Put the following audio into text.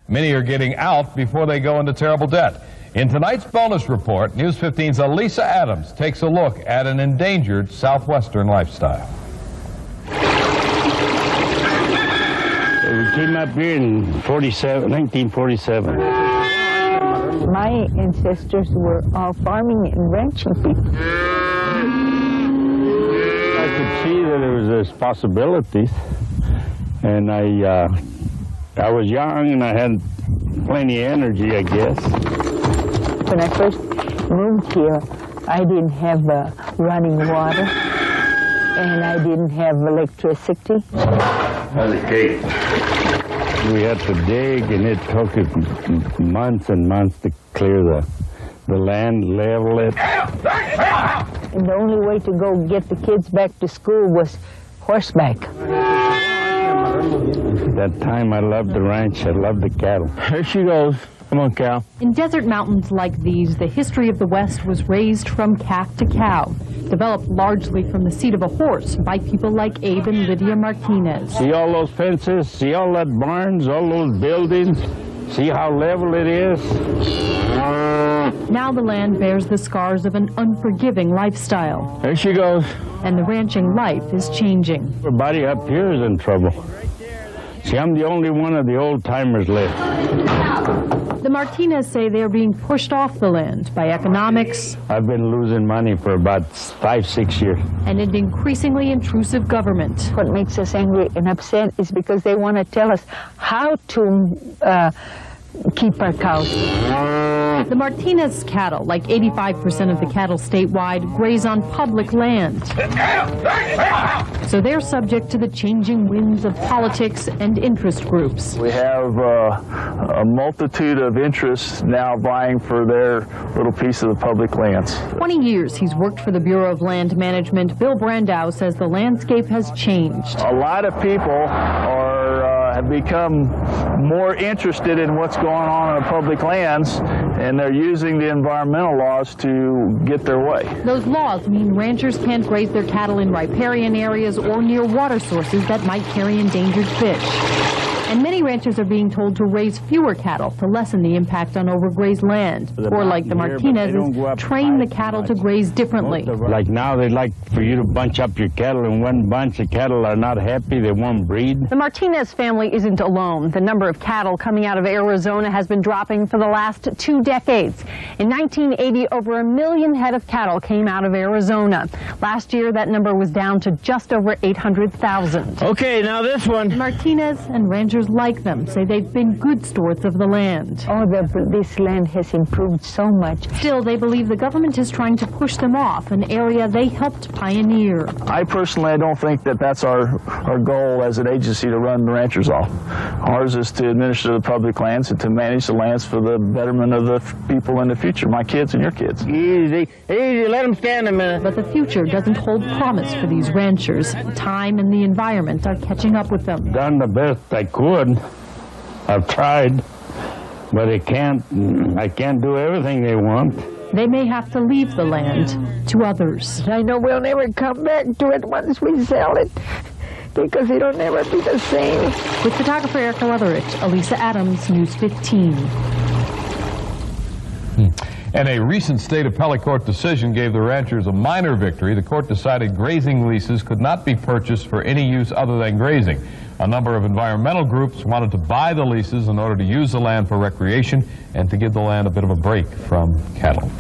Many are getting out before they go into terrible debt. In tonight's bonus report, News 15's Elisa Adams takes a look at an endangered Southwestern lifestyle. We came up here in 1947. My ancestors were all farming and ranching people. I could see that there was this possibilities, and I was young and I had plenty of energy, I guess. When I first moved here, I didn't have running water, and I didn't have electricity. We had to dig, and it took us months and months to clear the land, level it. And the only way to go get the kids back to school was horseback. That time I loved the ranch, I loved the cattle. Here she goes. Come on, cow. In desert mountains like these, the history of the West was raised from calf to cow, developed largely from the seat of a horse by people like Abe and Lydia Martinez. See all those fences? See all that barns, all those buildings? See how level it is? Now the land bears the scars of an unforgiving lifestyle. There she goes. And the ranching life is changing. Everybody up here is in trouble. See, I'm the only one of the old-timers left. The Martinez say they're being pushed off the land by economics. I've been losing money for about 5-6 years. And an increasingly intrusive government. What makes us angry and upset is because they want to tell us how to keep our cows. The Martinez cattle, like 85% of the cattle statewide, graze on public land. So they're subject to the changing winds of politics and interest groups. We have a multitude of interests now vying for their little piece of the public lands. 20 years he's worked for the Bureau of Land Management. Bill Brandow says the landscape has changed. A lot of people have become more interested in what's going on in the public lands, and they're using the environmental laws to get their way. Those laws mean ranchers can't graze their cattle in riparian areas or near water sources that might carry endangered fish. And many ranchers are being told to raise fewer cattle to lessen the impact on overgrazed land. Or like the Martinezes, train the cattle to graze differently. Like now, they like for you to bunch up your cattle in one bunch. The cattle are not happy, they won't breed. The Martinez family isn't alone. The number of cattle coming out of Arizona has been dropping for the last 2 decades. In 1980, over 1 million head of cattle came out of Arizona. Last year, that number was down to just over 800,000. Okay, now this one. Martinez and ranchers like them say they've been good stewards of the land. Oh, this land has improved so much. Still, they believe the government is trying to push them off an area they helped pioneer. I personally don't think that that's our goal as an agency to run the ranchers off. Ours is to administer the public lands and to manage the lands for the betterment of the people in the future, my kids and your kids. Easy, easy, let them stand a minute. But the future doesn't hold promise for these ranchers. Time and the environment are catching up with them. Done the best I could. I've tried, but I can't do everything they want. They may have to leave the land to others. I know we'll never come back to it once we sell it, because it'll never be the same. With photographer Erica Leatherich, Elisa Adams, News 15. And a recent state appellate court decision gave the ranchers a minor victory. The court decided grazing leases could not be purchased for any use other than grazing. A number of environmental groups wanted to buy the leases in order to use the land for recreation and to give the land a bit of a break from cattle.